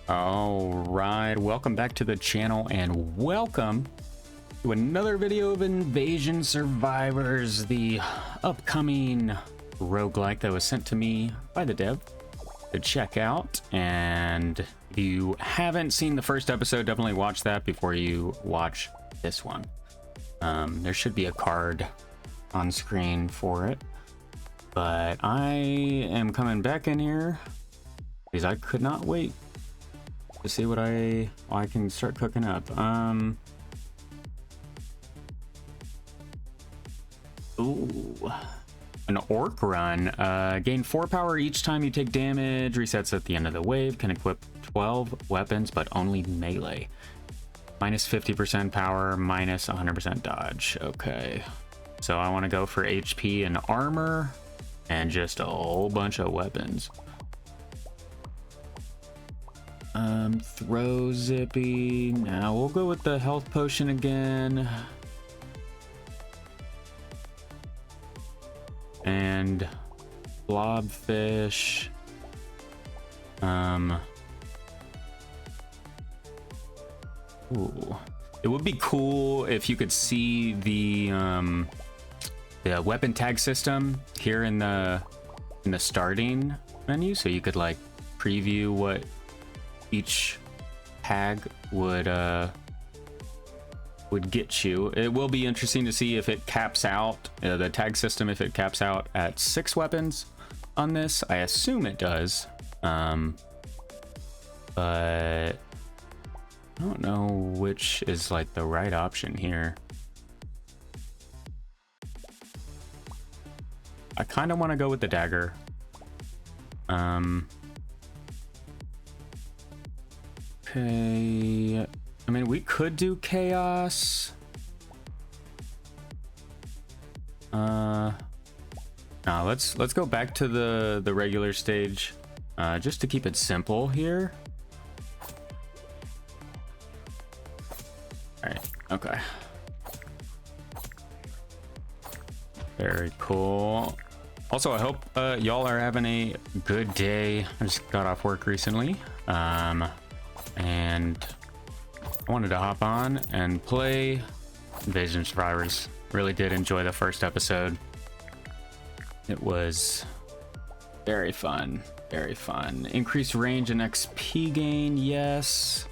All right, welcome back to the channel and welcome to another video of Invasion Survivors, the upcoming roguelike that was sent to me by the dev to check out. And if you haven't seen the first episode, definitely watch that before you watch this one. There should be a card on screen for it, but I am coming back in here because I could not wait to see what I can start cooking up. Ooh, an orc run. Gain 4 power each time you take damage. Resets at the end of the wave. Can equip 12 weapons, but only melee. Minus 50% power, minus 100% dodge. Okay, so I want to go for HP and armor, and just a whole bunch of weapons. Throw Zippy. Now we'll go with the health potion again. And blobfish. Ooh. It would be cool if you could see the weapon tag system here in the starting menu, so you could like preview what each tag would get you. It will be interesting to see if it caps out the tag system, if it caps out at 6 weapons on this. I assume it does, but I don't know which is like the right option here. I kind of want to go with the dagger. Okay, I mean, we could do chaos. No, let's go back to the regular stage, just to keep it simple here. All right, okay. Very cool. Also, I hope y'all are having a good day. I just got off work recently, and I wanted to hop on and play Invasion Survivors. Really did enjoy the first episode. It was very fun, very fun. Increased range and XP gain, yes.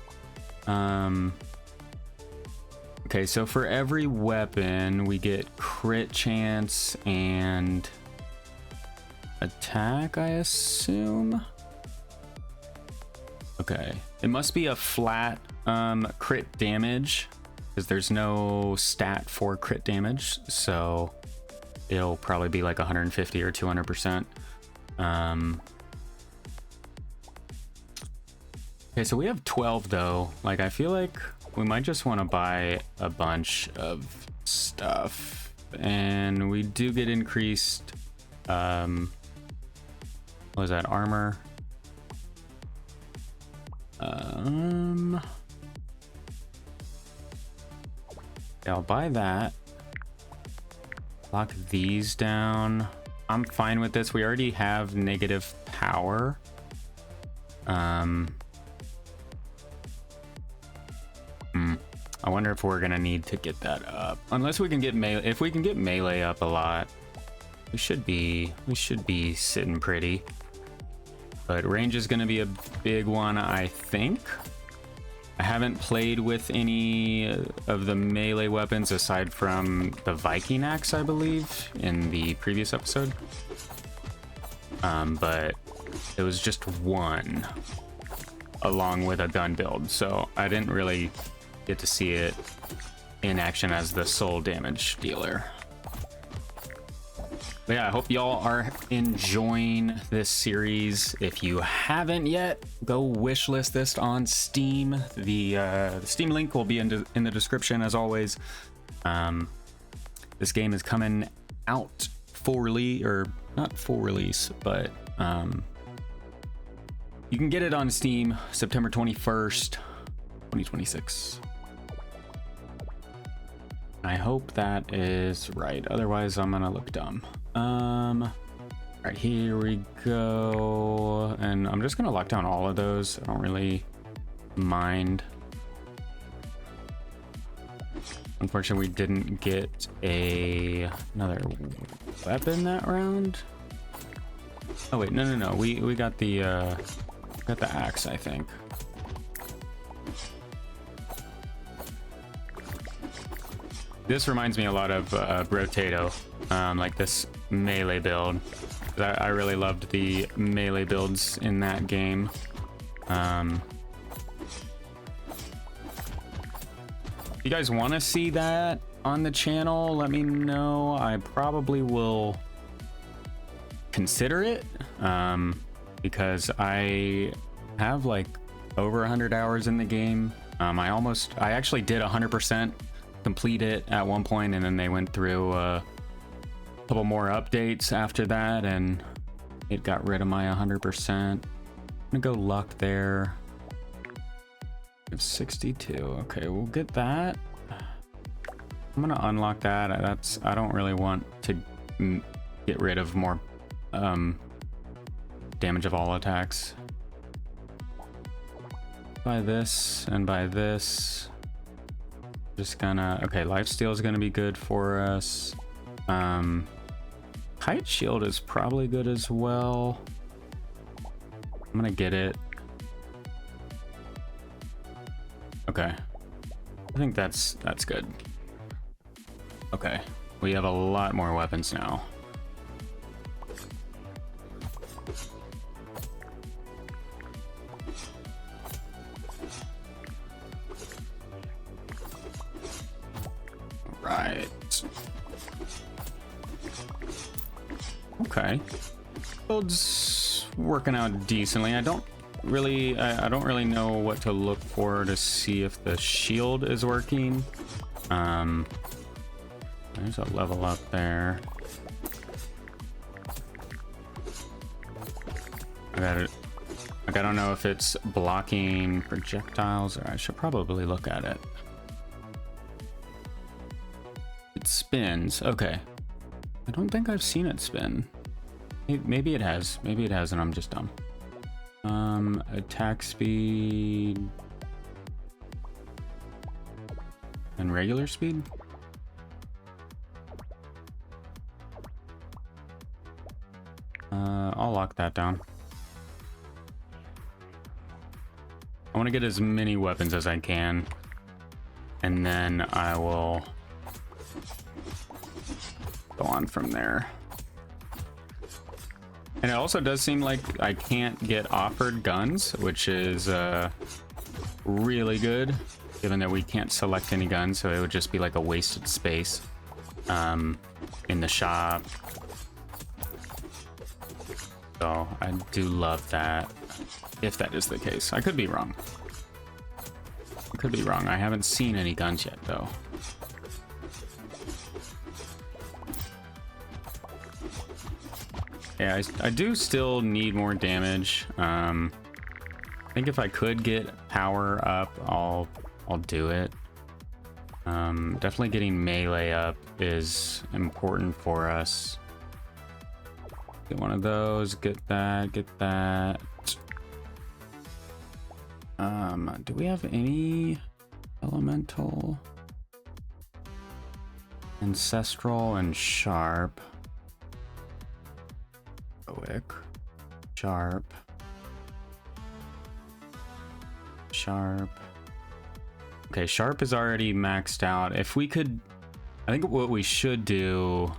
Okay, so for every weapon, we get crit chance and attack, I assume. Okay, it must be a flat crit damage, because there's no stat for crit damage, so it'll probably be like 150 or 200%. Okay, so we have 12 though. Like, I feel like we might just want to buy a bunch of stuff, and we do get increased what was that, armor? Yeah, I'll buy that. Lock these down. I'm fine with this. We already have negative power. I wonder if we're gonna need to get that up. Unless we can get melee. If we can get melee up a lot, we should be sitting pretty. But range is gonna be a big one, I think. I haven't played with any of the melee weapons aside from the Viking axe, I believe, in the previous episode. But it was just one along with a gun build, so I didn't really get to see it in action as the sole damage dealer. But yeah, I hope y'all are enjoying this series. If you haven't yet, go wishlist this on Steam. The Steam link will be in the description as always. This game is coming out full release, or not full release, but you can get it on Steam September 21st, 2026. I hope that is right. Otherwise, I'm gonna look dumb. All right, here we go. And I'm just gonna lock down all of those. I don't really mind. Unfortunately, we didn't get another weapon that round. Oh wait, no. We got the axe, I think. This reminds me a lot of Rotato, like this melee build. I really loved the melee builds in that game. If you guys want to see that on the channel, let me know. I probably will consider it, because I have like over 100 hours in the game. I actually did 100% complete it at one point, and then they went through a couple more updates after that, and it got rid of my 100%. I'm gonna go luck there. We have 62. Okay, we'll get that. I'm gonna unlock that. I don't really want to get rid of more damage of all attacks. By this and by this. Just gonna, okay, lifesteal is gonna be good for us. Kite shield is probably good as well. I'm gonna get it. Okay, I think that's good. Okay, we have a lot more weapons now. Right. Okay. Build's working out decently. I don't really know what to look for to see if the shield is working. There's a level up there. I don't know if it's blocking projectiles, or I should probably look at it. It spins. Okay. I don't think I've seen it spin. Maybe it has. Maybe it has, and I'm just dumb. Attack speed and regular speed. I'll lock that down. I want to get as many weapons as I can, and then I will go on from there. And it also does seem like I can't get offered guns, which is really good, given that we can't select any guns, so it would just be like a wasted space in the shop. So I do love that, if that is the case. I could be wrong. I could be wrong. I haven't seen any guns yet, though. Yeah, I do still need more damage. I think if I could get power up, I'll do it. Definitely getting melee up is important for us. Get one of those, get that, get that. Do we have any elemental? Ancestral and sharp. Quick. Sharp. Sharp. Okay, sharp is already maxed out. If we could, I think what we should do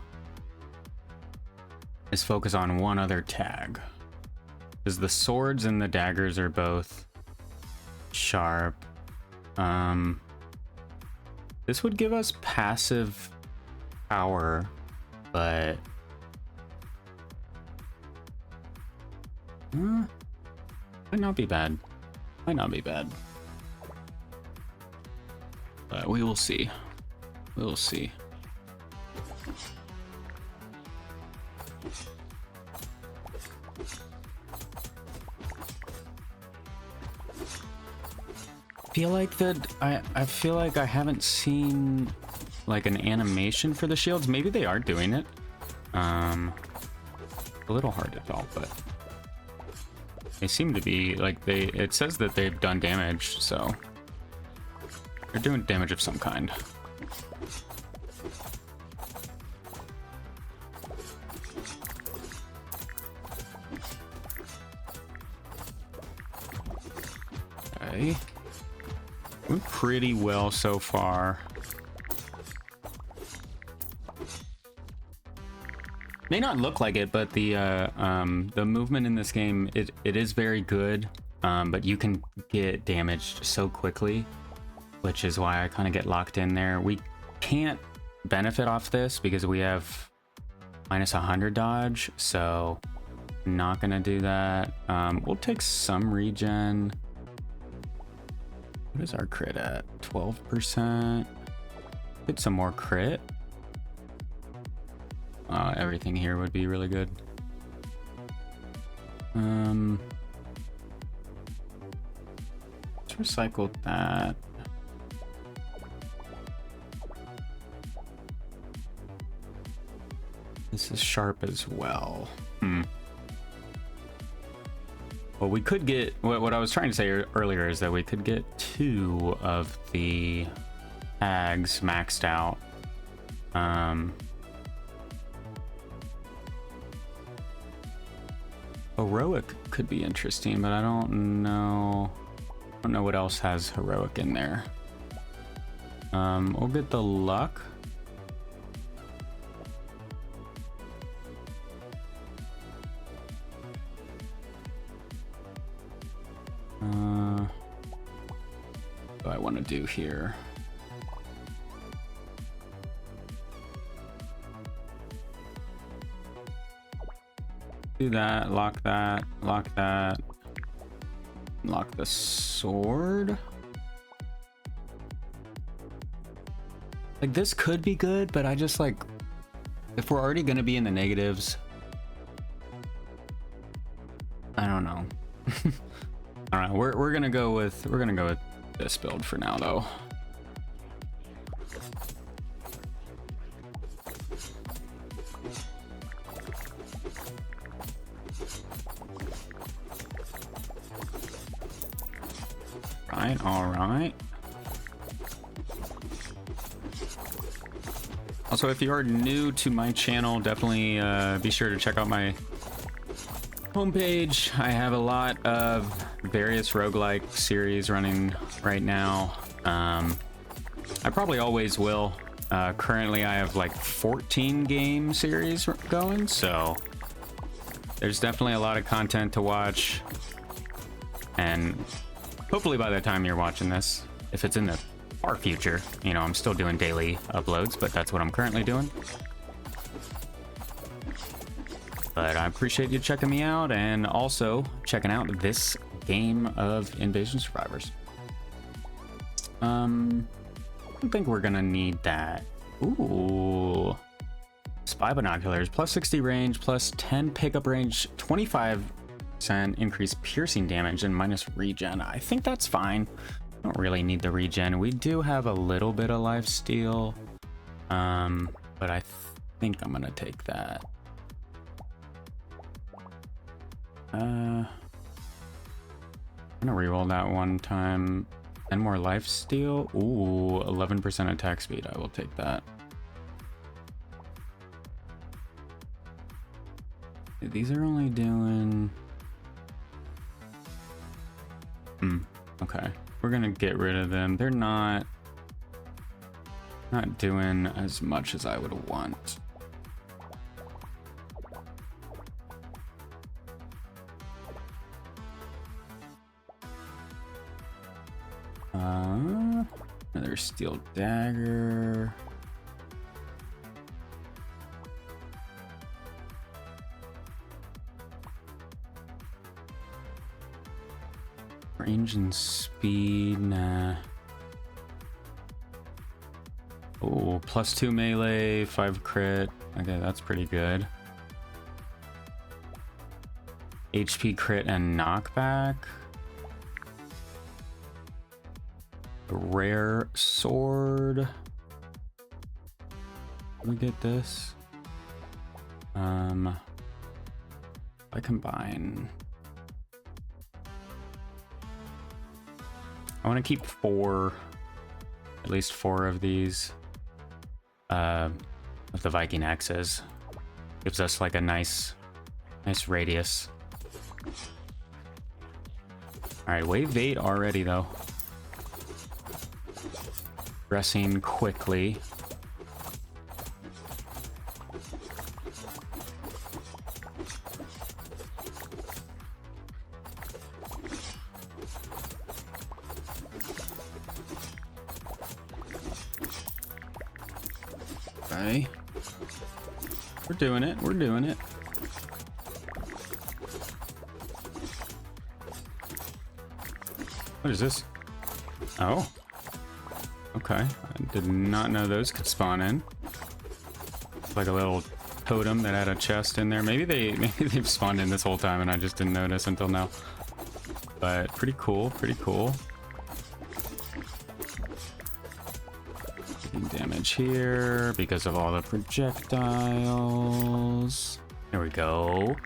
is focus on one other tag, because the swords and the daggers are both sharp. This would give us passive power, but might not be bad. Might not be bad. But we will see. We will see. I feel like I haven't seen like an animation for the shields. Maybe they are doing it. A little hard to tell, but They seem to be like it says that they've done damage, so they're doing damage of some kind. Okay. Doing pretty well so far. May not look like it, but the movement in this game, it is very good, but you can get damaged so quickly, which is why I kind of get locked in there. We can't benefit off this because we have minus 100 dodge, so not gonna do that. We'll take some regen. What is our crit at? 12%. Get some more crit. Everything here would be really good. Let's recycle that. This is sharp as well. Well, we could get what I was trying to say earlier is that we could get 2 of the tags maxed out. Heroic could be interesting, but I don't know what else has heroic in there. We'll get the luck. What do I want to do here? Do that, lock that, lock that, lock the sword. Like, this could be good, but I just like, if we're already gonna be in the negatives, I don't know. I don't know. We're gonna go with this build for now, though. All right. Also, if you are new to my channel, definitely be sure to check out my homepage. I have a lot of various roguelike series running right now. I probably always will. Currently, I have like 14 game series going, so there's definitely a lot of content to watch. And hopefully by the time you're watching this, if it's in the far future, you know, I'm still doing daily uploads, but that's what I'm currently doing. But I appreciate you checking me out and also checking out this game of Invasion Survivors. I don't think we're gonna need that. Ooh. Spy binoculars, plus 60 range, plus 10 pickup range, 25% increase piercing damage, and minus regen. I think that's fine. Don't really need the regen. We do have a little bit of lifesteal, but I think I'm gonna take that. I'm gonna reroll that one time. 10 more lifesteal. Ooh, 11% attack speed. I will take that. These are only doing... okay. We're gonna get rid of them. They're not doing as much as I would want. Another steel dagger. Range and speed, nah. Oh, plus 2 melee, 5 crit. Okay, that's pretty good. HP crit and knockback. Rare sword. Let me get this. I combine I want to keep at least four of these of the Viking axes. Gives us like a nice radius. All right, wave 8 already though. Progressing quickly. Okay. We're doing it. We're doing it. What is this? Oh. Okay. I did not know those could spawn in. It's like a little totem that had a chest in there. Maybe they've spawned in this whole time and I just didn't notice until now. But pretty cool, pretty cool. Taking damage here because of all the projectiles. There we go.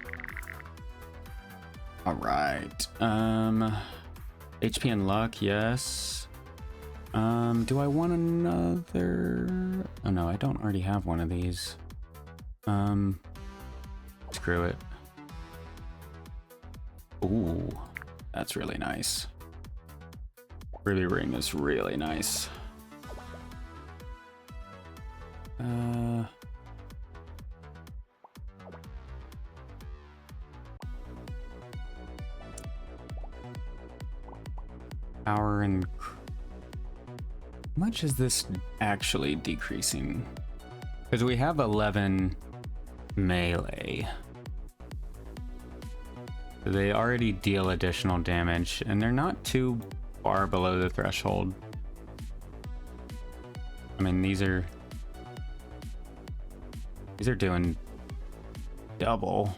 All right. HP and luck, yes. Do I want another? Oh no, I don't already have one of these. Screw it. Ooh, that's really nice. Ruby ring is really nice. Power and... How much is this actually decreasing? Because we have 11 melee. So they already deal additional damage, and they're not too far below the threshold. I mean, these are doing double.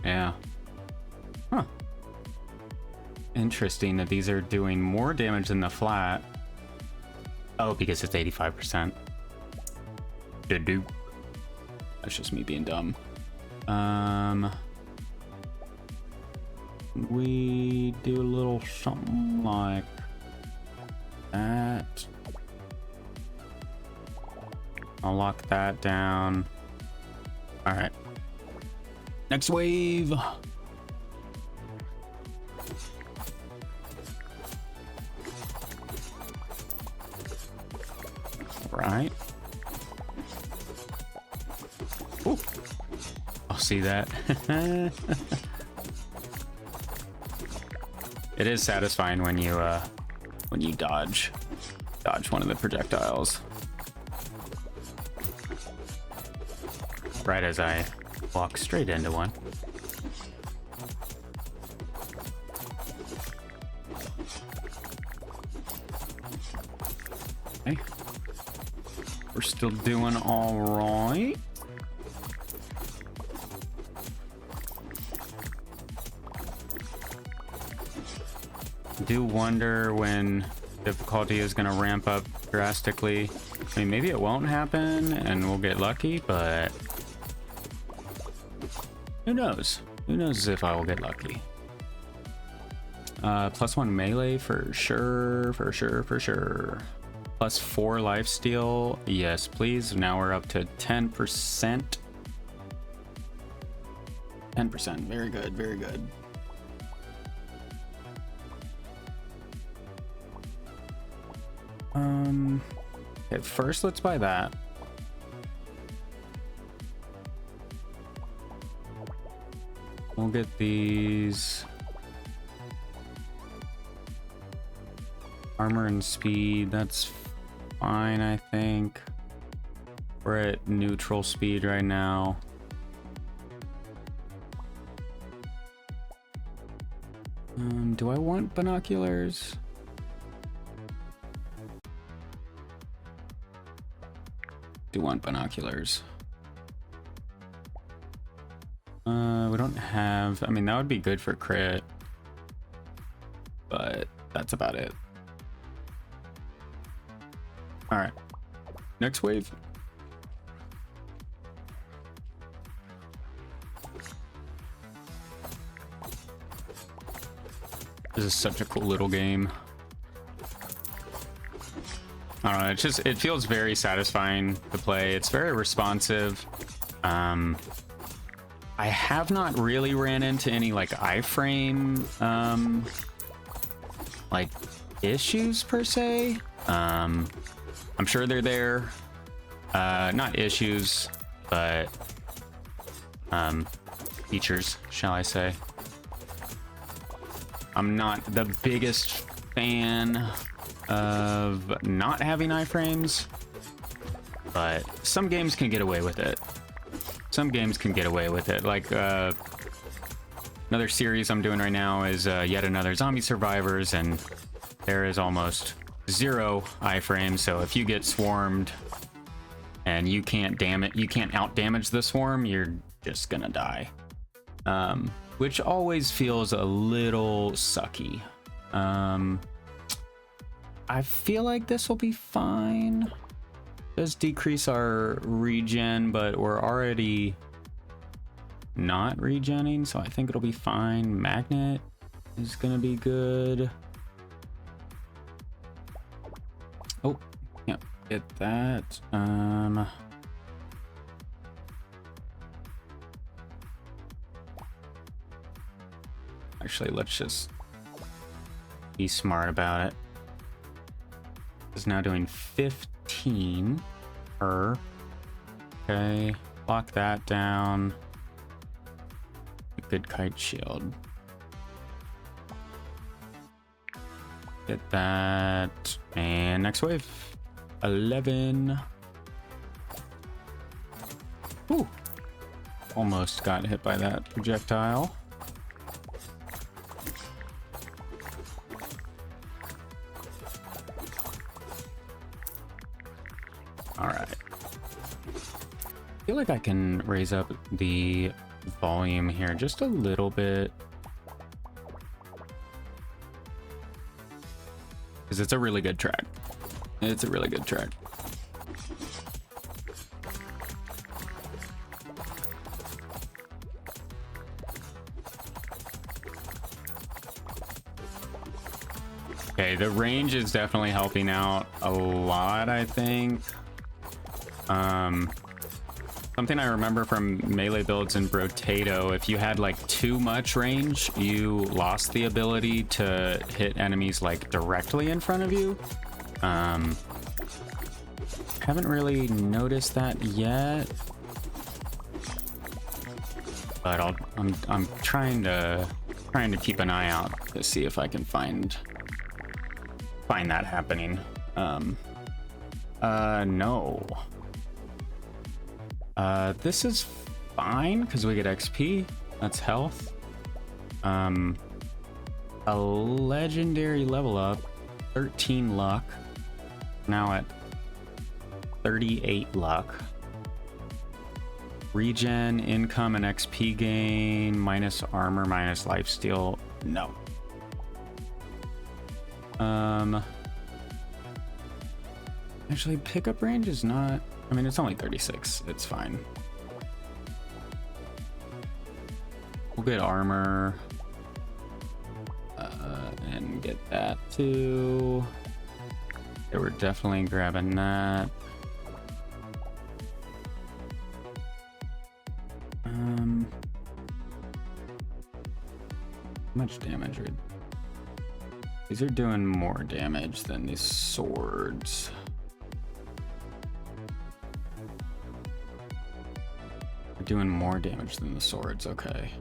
Yeah. Huh. Interesting that these are doing more damage than the flat. Oh, because it's 85%. Do. That's just me being dumb. We do a little something like that. I'll lock that down. All right. Next wave. Right. Ooh. I'll see that. It is satisfying when you dodge one of the projectiles. Right as I walk straight into one. Okay. We're still doing all right. Do wonder when difficulty is going to ramp up drastically. I mean, maybe it won't happen and we'll get lucky, but who knows? Who knows if I will get lucky? +1 melee for sure, for sure, for sure. +4 lifesteal, yes please. Now we're up to 10%. 10%, very good, very good. Okay, first let's buy that. We'll get these. Armor and speed, that's fine, I think. We're at neutral speed right now. Do I want binoculars? Do want binoculars. We don't have, I mean, that would be good for crit, but that's about it. All right, next wave. This is such a cool little game. I don't know, it feels very satisfying to play. It's very responsive. I have not really ran into any like iframe like issues per se. I'm sure they're there. Not issues, but features, shall I say. I'm not the biggest fan of not having iframes, but some games can get away with it. Some games can get away with it. Like another series I'm doing right now is yet another Zombie Survivors, and there is almost 0 iframes. So if you get swarmed and you can't out damage the swarm, you're just gonna die. Which always feels a little sucky. I feel like this will be fine. It does decrease our regen, but we're already not regenning, so I think it'll be fine. Magnet is gonna be good. Oh, yeah, get that. Actually, let's just be smart about it. It's now doing 15 per. Okay, lock that down. Good kite shield. Get that. And next wave. 11. Ooh. Almost got hit by that projectile. All right. I feel like I can raise up the volume here just a little bit, because it's a really good track. It's a really good track. Okay, the range is definitely helping out a lot, I think. Something I remember from melee builds in Brotato, if you had like too much range, you lost the ability to hit enemies like directly in front of you. Haven't really noticed that yet, but I'm trying to keep an eye out to see if I can find that happening. No. This is fine because we get XP. That's health. A legendary level up, 13 luck. Now at 38 luck. Regen, income, and XP gain, minus armor, minus lifesteal. No. Actually, pickup range is not. I mean, it's only 36. It's fine. We'll get armor. And get that too. Yeah, we're definitely grabbing that. How much damage are these? Are doing more damage than these swords. They're doing more damage than the swords. Okay.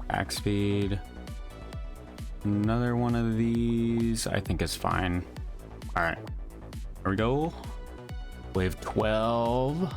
Back speed. Another one of these I think is fine. All right, here we go. Wave 12.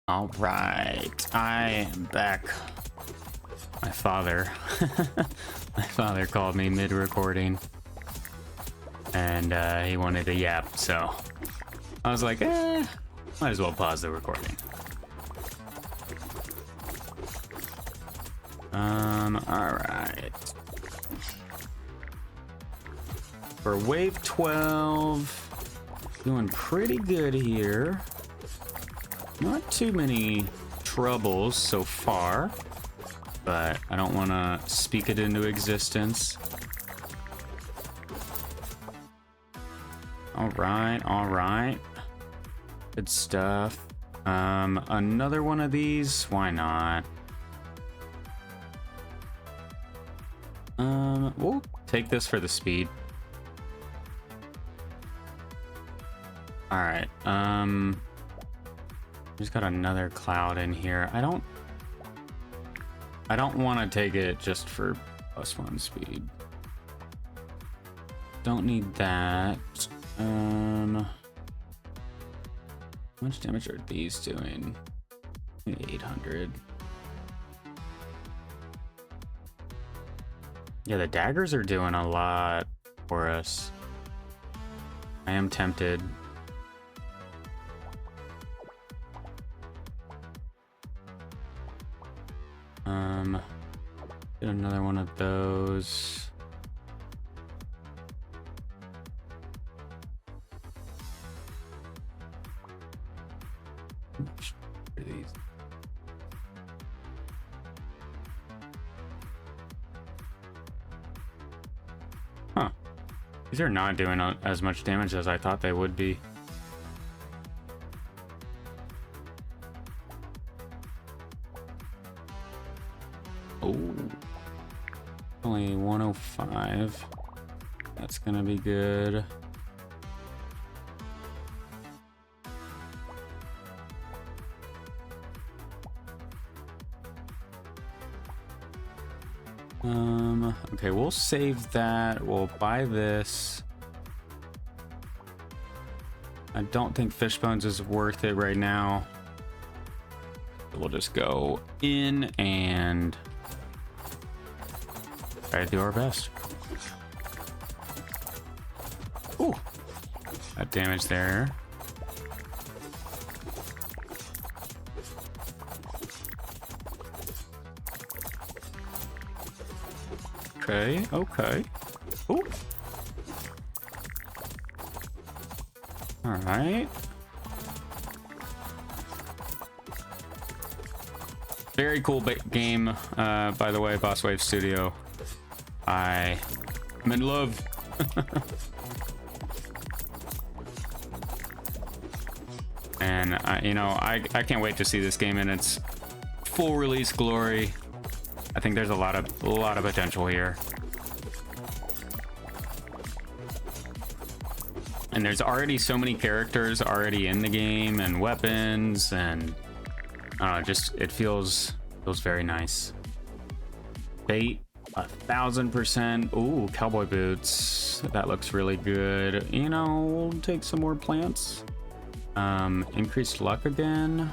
All right, I am back. My father, my father called me mid-recording, and he wanted to yap, so I was like, might as well pause the recording. All right. For wave 12, doing pretty good here. Not too many troubles so far, but I don't want to speak it into existence. All right. Good stuff. Another one of these, why not? We'll take this for the speed. All right, just got another cloud in here. I don't want to take it just for +1 speed. Don't need that. How much damage are these doing? 800. Yeah, the daggers are doing a lot for us. I am tempted. Get another one of those. These. Huh. These are not doing as much damage as I thought they would be. Oh, only 105. That's gonna be good. Okay, we'll save that. We'll buy this. I don't think Fishbones is worth it right now. We'll just go in and try to do our best. Ooh, that damage there. Okay. Ooh. All right. Very cool game, by the way, Boss Wave Studio. I'm in love. And I can't wait to see this game in its full release glory. I think there's a lot of potential here. And there's already so many characters already in the game and weapons, and just it feels very nice. Bait 1000%. Ooh, cowboy boots. That looks really good. We'll take some more plants. Increased luck again.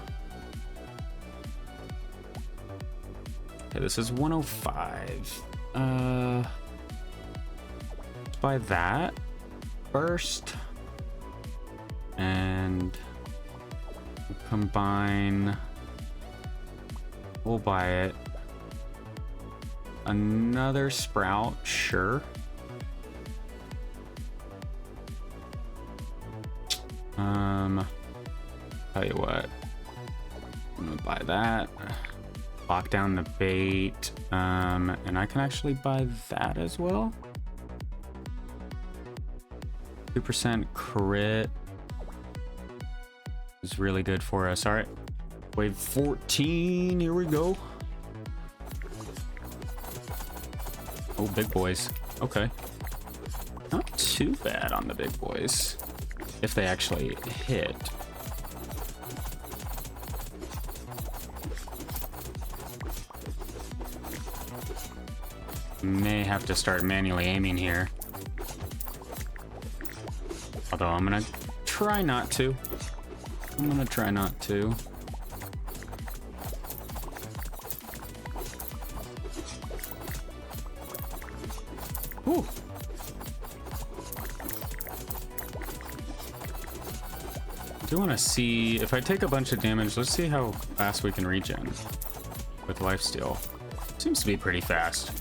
Okay, this is 105. Let's buy that first. And combine. We'll buy it. Another sprout, sure. Tell you what, I'm gonna buy that. Lock down the bait, and I can actually buy that as well. 2% crit is really good for us. All right, wave 14, here we go. Oh, big boys. Okay, not too bad on the big boys if they actually hit. May have to start manually aiming here. Although I'm gonna try not to. do want to see if I take a bunch of damage. Let's see how fast we can regen with lifesteal. Seems to be pretty fast.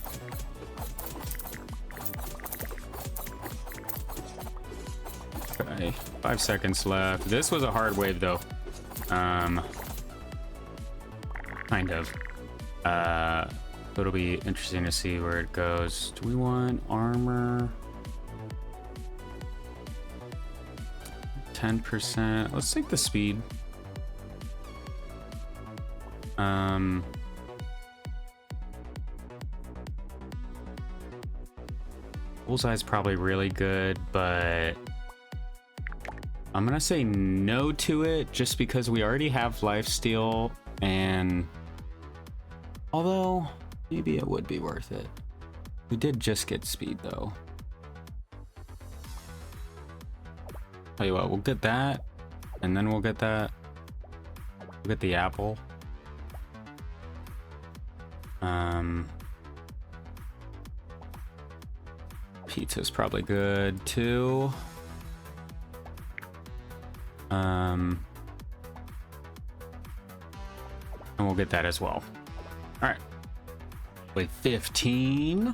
Okay, 5 seconds left. This was a hard wave though. Kind of. It'll be interesting to see where it goes. Do we want armor? 10%. Let's take the speed. Bullseye's probably really good, but I'm gonna say no to it just because we already have lifesteal, and although maybe it would be worth it. We did just get speed though. Tell you what, we'll get that, and then we'll get that. We'll get the apple. Pizza's probably good too. And we'll get that as well. All right. With 15.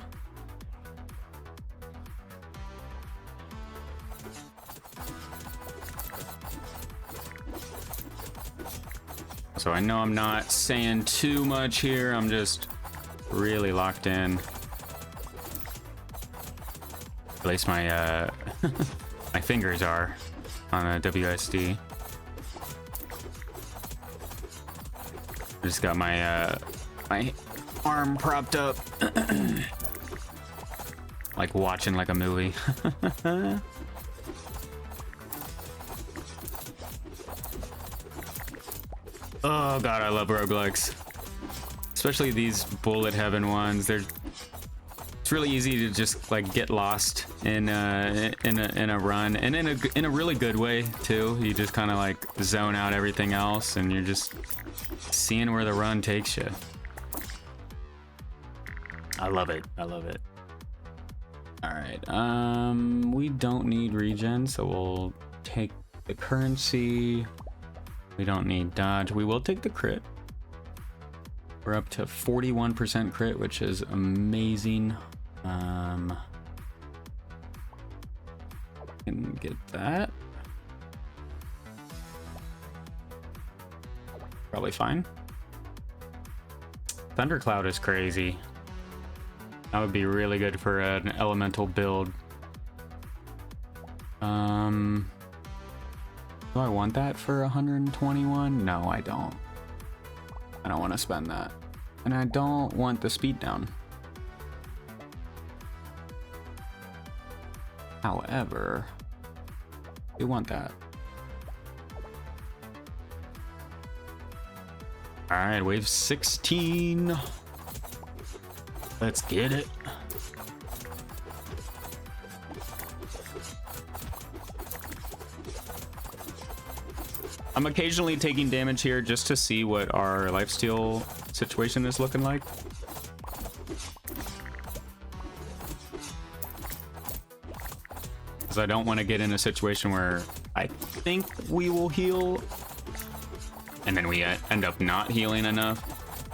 So I know I'm not saying too much here. I'm just really locked in. At least my my fingers are on a WSD. I just got my my arm propped up, like watching like a movie. Oh god, I love roguelikes, especially these bullet heaven ones. It's really easy to just like get lost in a run, and in a really good way too. You just kind of like zone out everything else, and you're just seeing where the run takes you. I love it. I love it. All right. We don't need regen, so we'll take the currency. We don't need dodge. We will take the crit. We're up to 41% crit, which is amazing. Can get that. Probably fine. Thundercloud is crazy. That would be really good for an elemental build. Do I want that for 121? No, I don't. I don't want to spend that. And I don't want the speed down. However, we want that. All right, wave 16. Let's get it. I'm occasionally taking damage here just to see what our lifesteal situation is looking like. Because I don't want to get in a situation where I think we will heal, and then we end up not healing enough,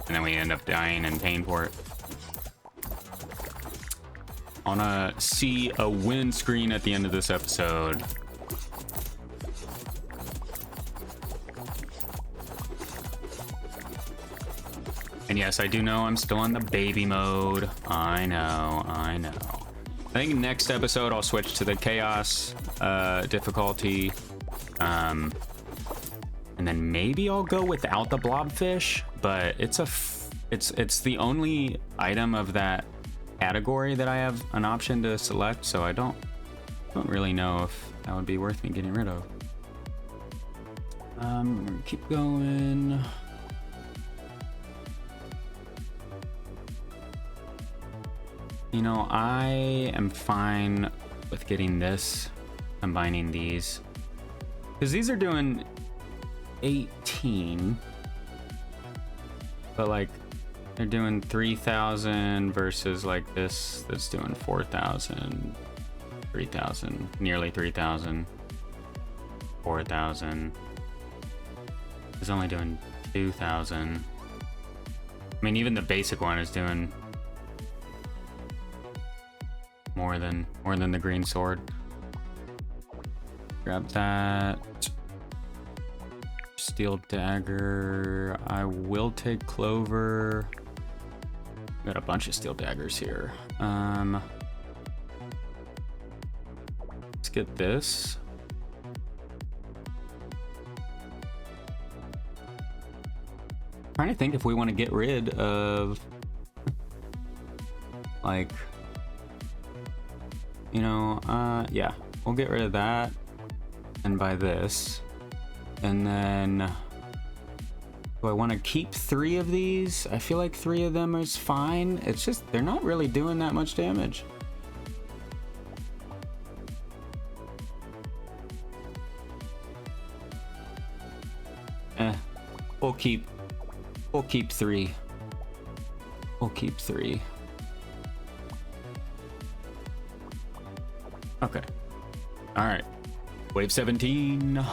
and then we end up dying in pain for it. I want to see a win screen at the end of this episode. And yes, I do know I'm still in the baby mode. I know. I think next episode I'll switch to the chaos difficulty. And then maybe I'll go without the blobfish, but it's the only item of that category that I have an option to select, so I don't really know if that would be worth me getting rid of. Keep going. You know, I am fine with getting this, combining these, because these are doing 18, but like they're doing 3,000 versus like this that's doing 4,000, 3,000, nearly 3,000, 4,000. is only doing 2,000. I mean, even the basic one is doing more than the green sword. Grab that. Steel dagger. I will take clover. Got a bunch of steel daggers here. Let's get this. Trying to think if we want to get rid of, like, you know, yeah, we'll get rid of that and buy this. And then, do I want to keep 3 of these? I feel like 3 of them is fine. It's just, they're not really doing that much damage. We'll keep 3. We'll keep 3. Okay. All right. Wave 17.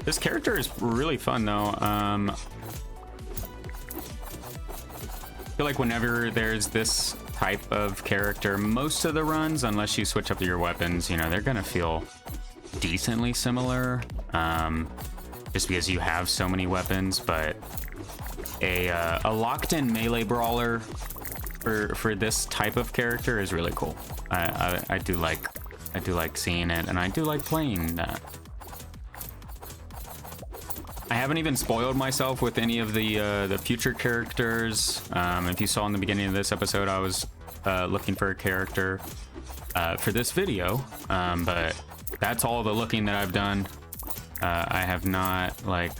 This character is really fun though. I feel like whenever there's this type of character, most of the runs, unless you switch up your weapons, you know, they're gonna feel decently similar, just because you have so many weapons. But a locked-in melee brawler for this type of character is really cool. I do like seeing it, and I do like playing that. I haven't even spoiled myself with any of the future characters. If you saw in the beginning of this episode, I was looking for a character for this video, but that's all the looking that I've done. I have not like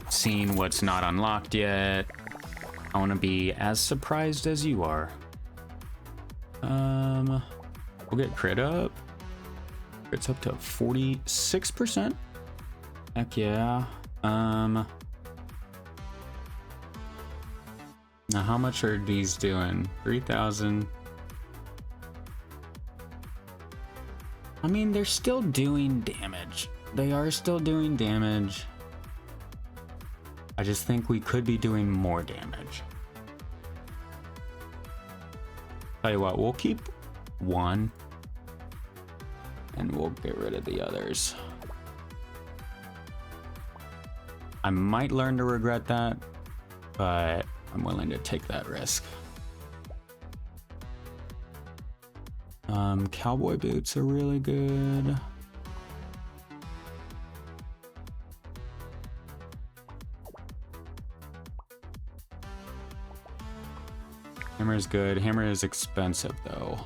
seen what's not unlocked yet. I want to be as surprised as you are. We'll get crit up. Crit's up to 46%. Heck yeah. Now how much are these doing? 3,000. I mean, they're still doing damage. They are still doing damage. I just think we could be doing more damage. Tell you what, we'll keep 1 and we'll get rid of the others. I might learn to regret that, but I'm willing to take that risk. Cowboy boots are really good. Hammer is good. Hammer is expensive though.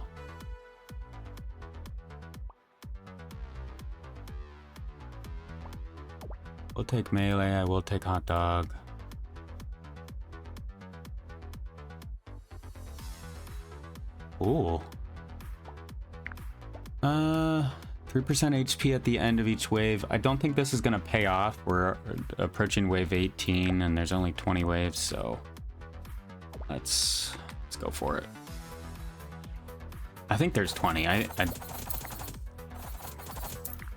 We'll take melee. I will take hot dog. Ooh. 3% HP at the end of each wave. I don't think this is gonna pay off. We're approaching wave 18 and there's only 20 waves, so let's go for it. I think there's 20. I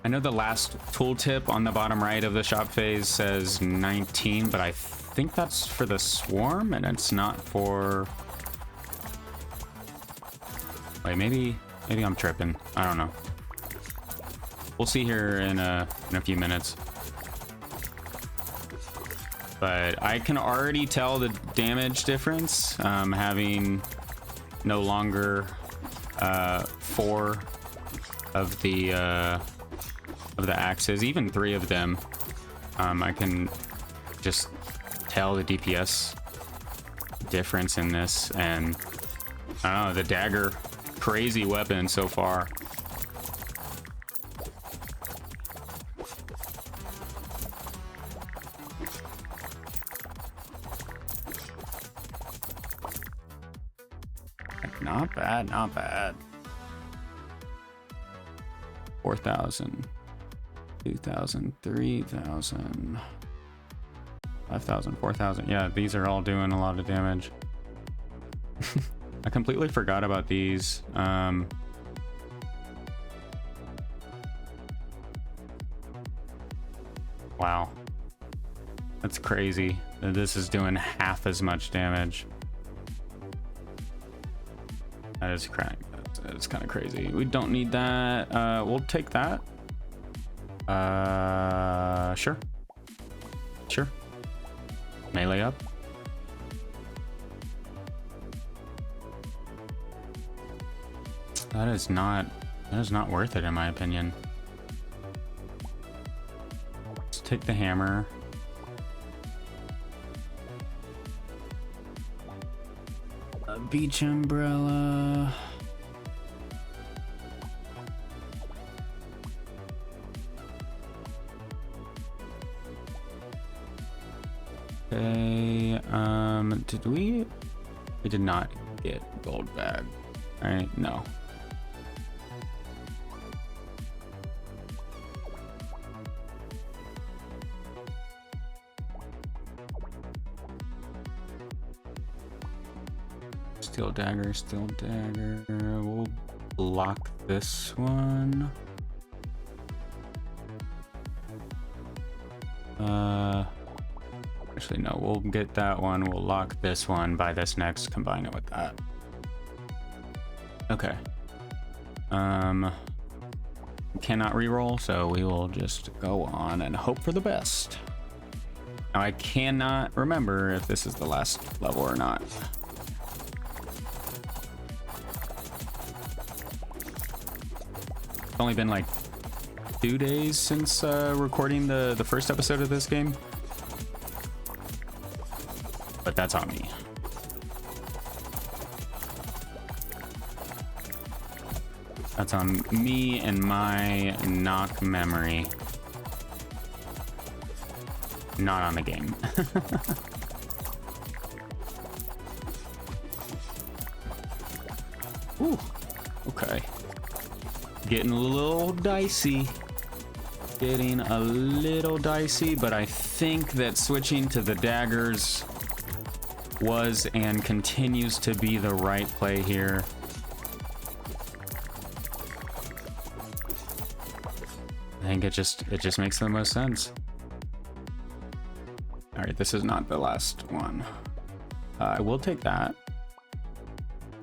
know the last tooltip on the bottom right of the shop phase says 19, but I think that's for the swarm and it's not for... Wait, maybe I'm tripping. I don't know. We'll see here in a few minutes. But I can already tell the damage difference, having no longer 4 of the axes, even 3 of them. I can just tell the DPS difference in this, and I don't know, the dagger, crazy weapon so far. Not bad, not bad. 4,000, 2,000, 3,000, 5,000, 4,000. Yeah, these are all doing a lot of damage. I completely forgot about these. Wow. That's crazy. This is doing half as much damage. That is cracked. That's kind of crazy. We don't need that. We'll take that. Sure. Sure. Melee up. That is not worth it in my opinion. Let's take the hammer. A beach umbrella. Okay, did we did not get gold bag, right? No. Steel dagger, steel dagger. We'll block this one. Actually, no, we'll get that one. We'll lock this one, buy this next, combine it with that. Okay. Cannot reroll, so we will just go on and hope for the best. Now, I cannot remember if this is the last level or not. It's only been like 2 days since recording the first episode of this game. But that's on me. That's on me and my knock memory. Not on the game. Ooh, okay. Getting a little dicey. Getting a little dicey, but I think that switching to the daggers was and continues to be the right play here. I think it just makes the most sense. All right, this is not the last one. I will take that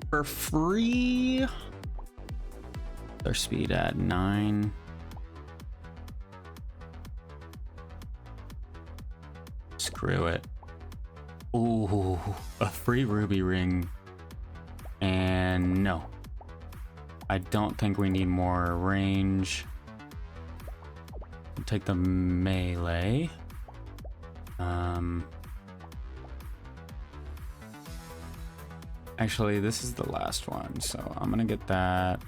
for free. Their speed at 9. Screw it. Ooh, a free ruby ring. And no, I don't think we need more range. We'll take the melee. Actually, this is the last one, so I'm gonna get that.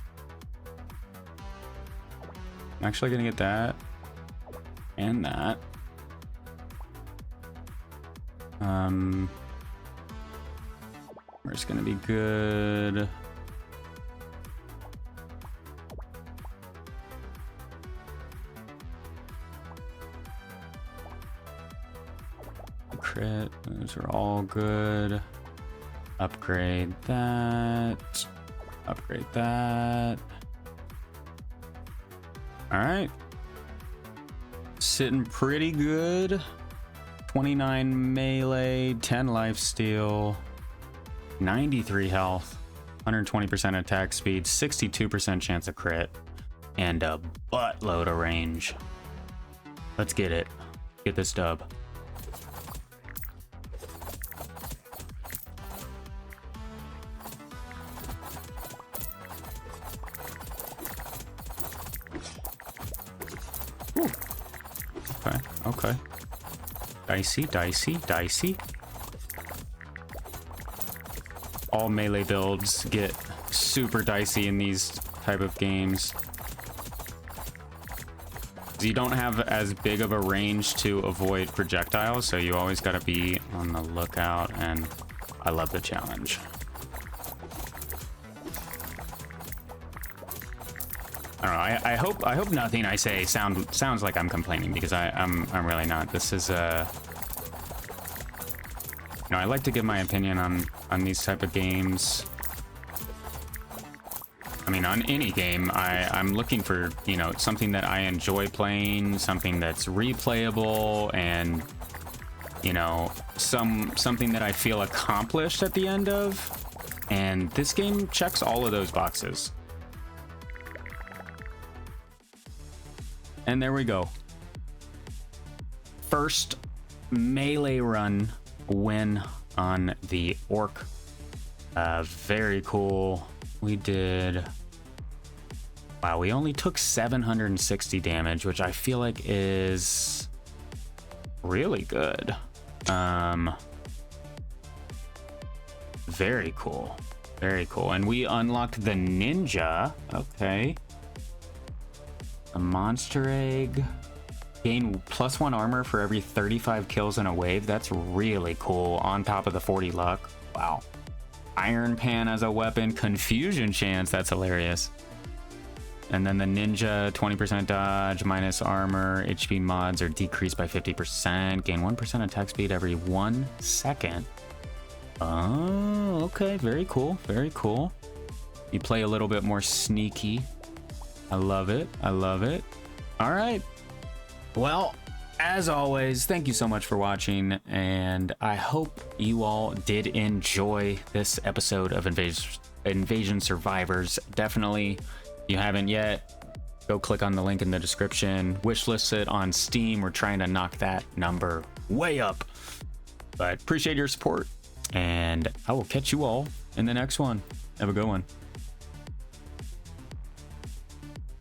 I'm actually gonna get that and that. Where's gonna be good? Crit, those are all good. Upgrade that. Upgrade that. All right. Sitting pretty good. 29 melee, 10 lifesteal, 93 health, 120% attack speed, 62% chance of crit, and a buttload of range. Let's get it. Get this dub. Ooh. Okay, okay. Dicey, dicey, dicey. All melee builds get super dicey in these type of games. You don't have as big of a range to avoid projectiles, so you always got to be on the lookout, and I love the challenge. I don't know. I hope nothing I say sounds like I'm complaining, because I'm really not. This is you know, I like to give my opinion on these type of games. I mean, on any game, I'm looking for, you know, something that I enjoy playing, something that's replayable, and, you know, something that I feel accomplished at the end of. And this game checks all of those boxes. And there we go. First melee run win on the orc. Very cool. We did... Wow, we only took 760 damage, which I feel like is really good. Very cool. Very cool. And we unlocked the ninja. Okay. A monster egg. Gain +1 armor for every 35 kills in a wave. That's really cool. On top of the 40 luck. Wow. Iron pan as a weapon. Confusion chance. That's hilarious. And then the ninja, 20% dodge, minus armor. HP mods are decreased by 50%. Gain 1% attack speed every 1 second. Oh, okay. Very cool. Very cool. You play a little bit more sneaky. I love it. I love it. All right. Well, as always, thank you so much for watching, and I hope you all did enjoy this episode of Invasion Survivors. Definitely, if you haven't yet, go click on the link in the description. Wishlist it on Steam. We're trying to knock that number way up. But appreciate your support, and I will catch you all in the next one. Have a good one.